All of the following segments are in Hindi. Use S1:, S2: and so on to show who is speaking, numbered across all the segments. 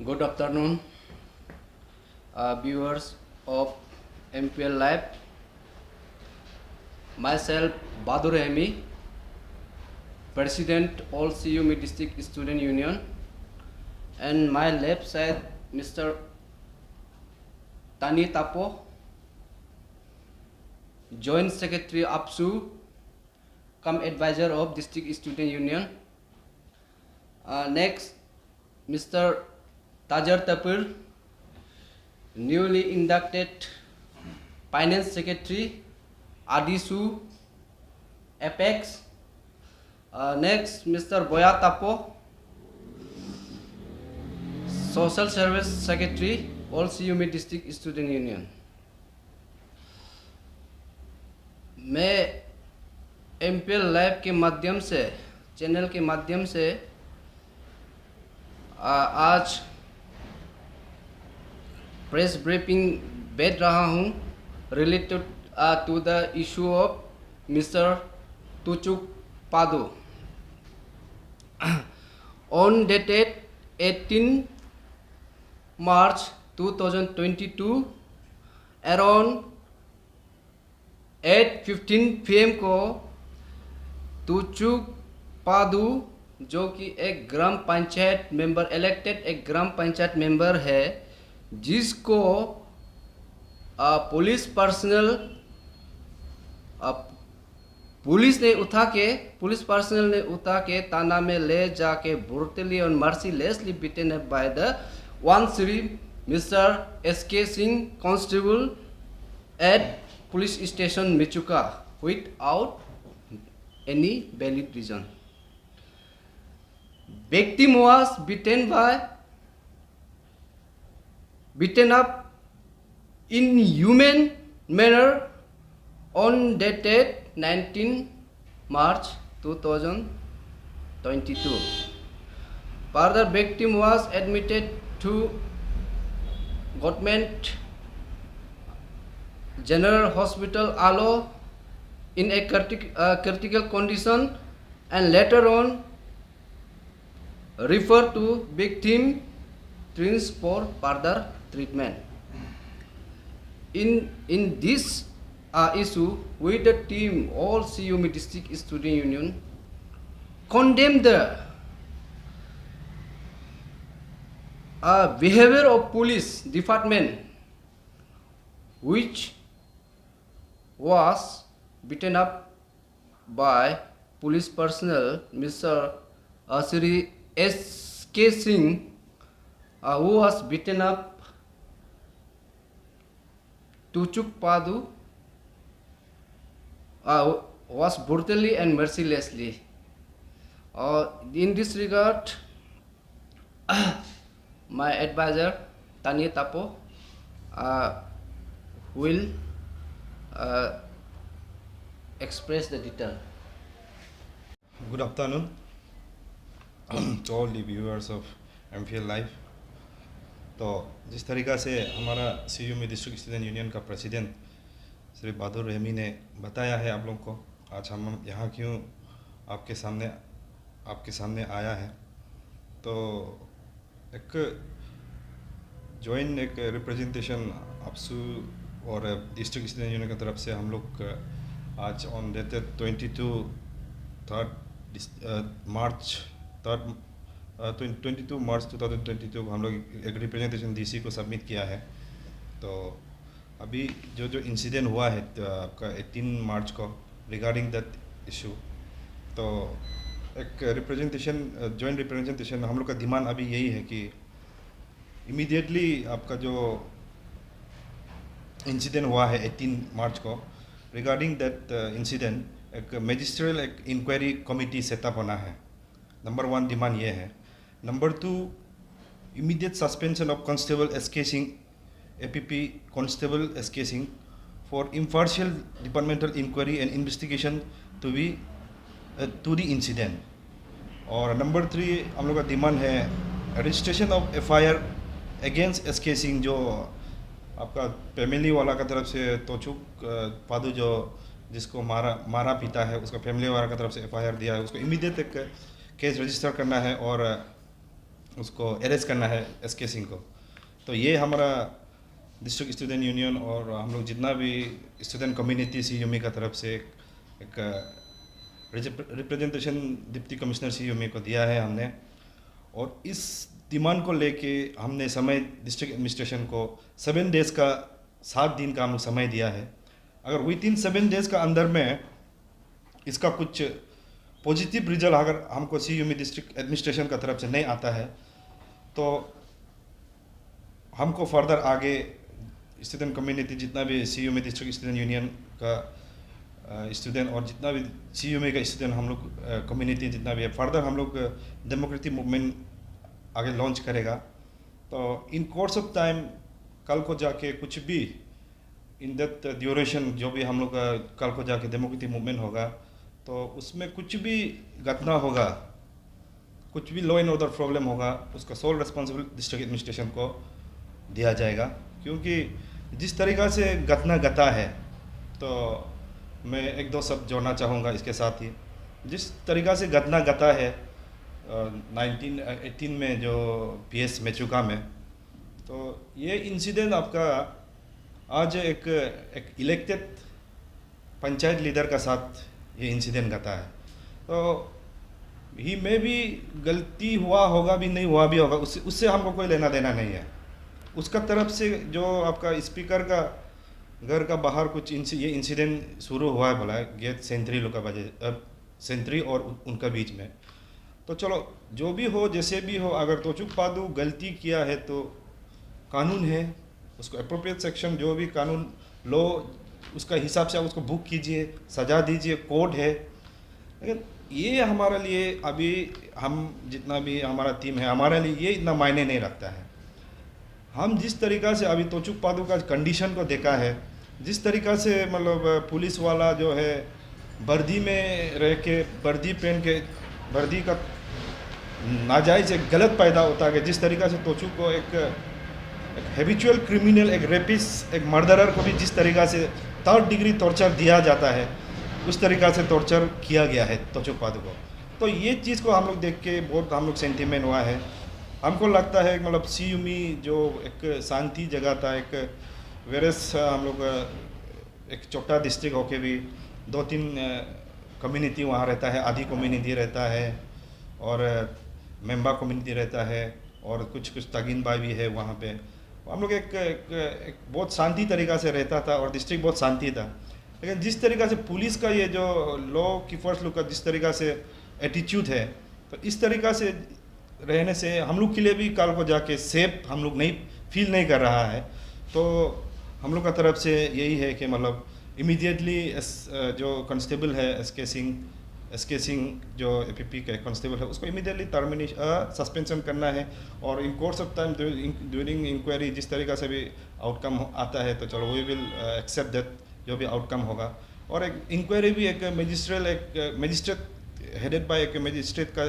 S1: Good afternoon, viewers of MPL Live. Myself, Badur Rahmi, President All CUME District Student Union, and my left side, Mr. Tani Tapo, Joint Secretary APSU, come advisor of District Student Union. Next, Mr. Tajar Tapur, newly inducted Finance Secretary, Adisu, Apex. Next, Mr. Boya Tapo, Social Service Secretary, All CUME District Student Union. मैं MPL लाइव के माध्यम से, चैनल के माध्यम से आज प्रेस ब्रीफिंग भेज रहा हूँ related to the issue of mister तुचुक पादू. On dated 18 March 2022 around 8:15 PM को तुचुक पादू, जो कि एक ग्राम पंचायत मेंबर, इलेक्टेड एक ग्राम पंचायत मेंबर है, जिसको पुलिस पर्सनल पुलिस पर्सनल ने उठा के थाना में ले जाके ब्रूटली और mercilessly beaten by the one Shri Mr SK Singh constable at police station Mechuka without any valid reason. Victim was beaten up in inhuman manner on dated 19 March 2022. Further, victim was admitted to Government General Hospital Alo in a critical condition and later on referred to victim twins for further treatment. In this issue, we the team All CUME District Student Union condemn the behavior of police department, which was beaten up by police personnel, Mr. Shri SK Singh, who was beaten up Tuchuk Padu, was brutally and mercilessly. In this regard, my advisor Tani Tapo will express the detail.
S2: Good afternoon to all the viewers of MPL Live. तो जिस तरीक़ा से हमारा CUME डिस्ट्रिक्ट स्टूडेंट यूनियन का प्रेसिडेंट श्री बहादुर रहमी ने बताया है आप लोग को, आज हम यहाँ क्यों आपके सामने आया है, तो एक जॉइंट एक रिप्रेजेंटेशन APSU और डिस्ट्रिक्ट स्टूडेंट यूनियन की तरफ से हम लोग आज ऑन डेटेड 22 मार्च 2022 को हम लोग एक रिप्रेजेंटेशन DC को सबमिट किया है. तो अभी जो इंसिडेंट हुआ है आपका 18 मार्च को रिगार्डिंग दैट इशू, तो एक रिप्रेजेंटेशन जॉइंट रिप्रेजेंटेशन हम लोग का डिमांड अभी यही है कि इमीडिएटली आपका जो इंसिडेंट हुआ है 18 मार्च को, रिगार्डिंग दैट इंसिडेंट एक मैजिस्ट्रियल एक इंक्वायरी कमिटी सेटअप होना है. नंबर 1 डिमांड ये है. Number 2, immediate suspension of constable SK Singh, APP constable SK Singh for impartial departmental inquiry and investigation to the incident. और नंबर 3 हम लोग का डिमांड है registration of FIR against SK Singh, जो आपका फैमिली वाला का तरफ से तुचुक पादू जो जिसको मारा पीटा है, उसका फैमिली वाला की तरफ से FIR दिया है, उसको इमीडिएट एक केस रजिस्टर करना है और उसको अरेस्ट करना है SK सिंह को। तो ये हमारा डिस्ट्रिक्ट स्टूडेंट यूनियन और हम लोग जितना भी स्टूडेंट कम्युनिटी CUME का तरफ से एक रिप्रेजेंटेशन डिप्टी कमिश्नर CUME को दिया है हमने, और इस डिमांड को लेके हमने समय डिस्ट्रिक्ट एडमिनिस्ट्रेशन को 7 डेज का 7 दिन का हम समय दिया है। अगर विद इन 7 डेज का अंदर में इसका कुछ पॉजिटिव रिजल्ट अगर हमको CUME डिस्ट्रिक्ट एडमिनिस्ट्रेशन का तरफ से नहीं आता है तो हमको फर्दर आगे स्टूडेंट कम्युनिटी जितना भी CUME डिस्ट्रिक्ट स्टूडेंट यूनियन का स्टूडेंट और जितना भी CUME का स्टूडेंट हम लोग कम्युनिटी जितना भी है, फर्दर हम लोग डेमोक्रेटिक मूवमेंट आगे लॉन्च करेगा। तो इन कोर्स ऑफ टाइम कल को जाके कुछ भी इन दैट ड्यूरेशन जो भी हम लोग का कल को जाके डेमोक्रेटिक मूवमेंट होगा तो उसमें कुछ भी घटना होगा, कुछ भी लॉ एंड ऑर्डर प्रॉब्लम होगा, उसका सोल रिस्पॉन्सिबल डिस्ट्रिक्ट एडमिनिस्ट्रेशन को दिया जाएगा। क्योंकि जिस तरीक़ा से घटना घटा है, तो मैं 1-2 शब्द जोड़ना चाहूँगा इसके साथ ही। जिस तरीक़ा से घटना घटा है 1918 में जो PS मेचुका में, तो ये इंसिडेंट आपका आज एक इलेक्टेड पंचायत लीडर का साथ ये इंसिडेंट घटा है। तो ही में भी गलती हुआ होगा भी नहीं हुआ भी होगा, उससे हमको कोई लेना देना नहीं है। उसका तरफ से जो आपका स्पीकर का घर का बाहर कुछ ये इंसिडेंट शुरू हुआ है, बोला है गेट सेंट्री लोग का वजह सेंट्री और उनका बीच में। तो चलो जो भी हो जैसे भी हो, अगर तोचुक पादू गलती किया है तो कानून है, उसको अप्रोप्रिएट सेक्शन जो भी कानून लो उसका हिसाब से आप उसको बुक कीजिए, सजा दीजिए, कोर्ट है। लेकिन ये हमारे लिए अभी हम जितना भी हमारा टीम है, हमारे लिए ये इतना मायने नहीं रखता है। हम जिस तरीक़ा से अभी तोचुक पादू का कंडीशन को देखा है, जिस तरीक़ा से मतलब पुलिस वाला जो है वर्दी में रह के, वर्दी पहन के, वर्दी का नाजायज़ एक गलत पैदा होता है। जिस तरीक़ा से तोचुक को एक हैबिचुअल क्रिमिनल, एक रेपिस्ट, एक मर्डरर को भी जिस तरीक़ा से 3rd डिग्री टॉर्चर दिया जाता है, उस तरीक़ा से टॉर्चर किया गया है तोचुक पादू को। तो ये चीज़ को हम लोग देख के बहुत हम लोग सेंटिमेंट हुआ है। हमको लगता है मतलब CUME जो एक शांति जगह था, एक वेरस हम लोग एक छोटा डिस्ट्रिक्ट होके भी 2-3 कम्युनिटी वहाँ रहता है, आदि कम्युनिटी रहता है और मेंबा कम्युनिटी रहता है और कुछ तगिन बाई भी है वहाँ पे। हम लोग एक बहुत शांति तरीक़ा से रहता था और डिस्ट्रिक्ट बहुत शांति था। लेकिन जिस तरीक़ा से पुलिस का ये जो लॉ कीपर्स लोग का जिस तरीक़ा से एटीट्यूड है, तो इस तरीक़ा से रहने से हम लोग के लिए भी कल को जाके सेफ हम लोग नहीं फील नहीं कर रहा है। तो हम लोग का तरफ से यही है कि मतलब इमीडिएटली जो कांस्टेबल है SK सिंह जो APP का कांस्टेबल है, उसको इमीडिएटली सस्पेंशन करना है। और in course of time during inquiry जिस तरीक़ा से भी आउटकम आता है तो चलो वी विल एक्सेप्ट दैट, जो भी आउटकम होगा। और एक इंक्वायरी भी एक मजिस्ट्रेट हेडेड बाय एक मजिस्ट्रेट का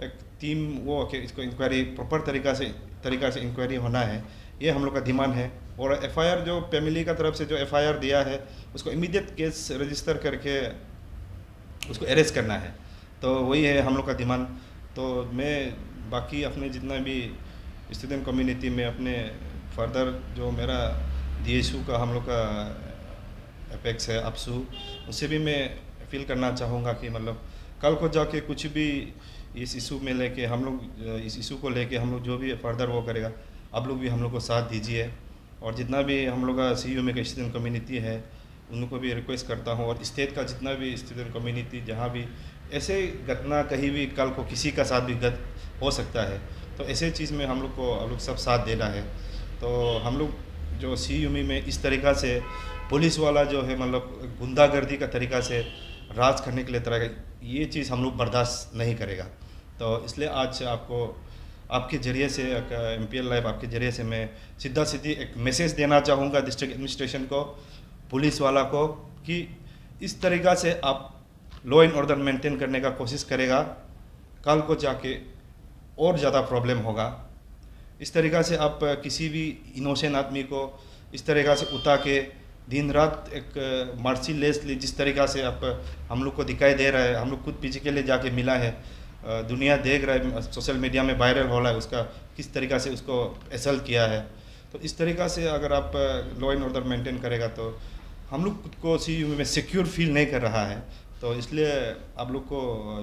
S2: एक टीम वो कि इसको इंक्वायरी प्रॉपर तरीक़ा से इंक्वायरी होना है, ये हम लोग का डिमांड है। और FIR जो फैमिली का तरफ से जो FIR दिया है उसको इमीडिएट केस रजिस्टर करके उसको अरेस्ट करना है। तो वही है हम लोग का डिमांड। तो मैं बाकी अपने जितना भी स्टूडेंट कम्युनिटी में अपने फर्दर जो मेरा DSU का हम लोग का अपेक्स है अपसू, उससे भी मैं अपील करना चाहूँगा कि मतलब कल को जाके कुछ भी इस इशू में लेके हम लोग इस इशू को लेके हम लोग जो भी फर्दर वो करेगा, आप लोग भी हम लोग को साथ दीजिए। और जितना भी हम लोग का CUME का स्टूडेंट कम्युनिटी है उनको भी रिक्वेस्ट करता हूँ, और स्टेट का जितना भी स्टूडेंट कम्युनिटी जहाँ भी ऐसे घटना कहीं भी कल को किसी का साथ भी हो सकता है, तो ऐसे चीज़ में हम लोग सब साथ देना है। तो हम लोग जो CUME में इस तरीक़ा से पुलिस वाला जो है मतलब गुंडागर्दी का तरीक़ा से राज करने के लिए तरह ये चीज़ हम लोग बर्दाश्त नहीं करेगा। तो इसलिए आज आपके ज़रिए से MPL लाइव आपके ज़रिए से मैं सीधी एक मैसेज देना चाहूँगा डिस्ट्रिक्ट एडमिनिस्ट्रेशन को, पुलिस वाला को, कि इस तरीक़ा से आप लॉ एंड ऑर्डर मेंटेन करने का कोशिश करेगा, कल को जाके और ज़्यादा प्रॉब्लम होगा। इस तरीक़ा से आप किसी भी इनोसेंट आदमी को इस तरीक़ा से उठा के दिन रात एक मर्सीलेसली जिस तरीक़ा से आप हम लोग को दिखाई दे रहा है, हम लोग खुद फिजिकली जाके मिला है, दुनिया देख रहा है, सोशल मीडिया में वायरल हो रहा है, उसका किस तरीक़ा से उसको असल्ट किया है। तो इस तरीक़ा से अगर आप लॉ एंड ऑर्डर मेंटेन करेगा तो हम लोग खुद को CU में सिक्योर फील नहीं कर रहा है। तो इसलिए आप लोग को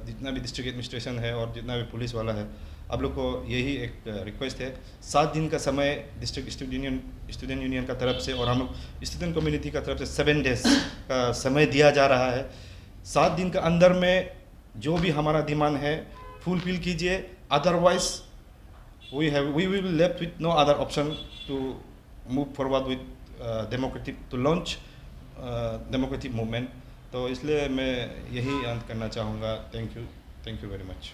S2: जितना भी डिस्ट्रिक्ट एडमिनिस्ट्रेशन है और जितना भी पुलिस वाला है, आप लोग को यही एक रिक्वेस्ट है, 7 दिन का समय डिस्ट्रिक्ट स्टूडेंट यूनियन का तरफ से और हम लोग स्टूडेंट कम्युनिटी का तरफ से 7 डेज का समय दिया जा रहा है। 7 दिन के अंदर में जो भी हमारा डिमांड है फुलफिल कीजिए, otherwise we will be left with no other option to move forward with democratic movement। तो इसलिए मैं यही अंत करना चाहूँगा। Thank you very much.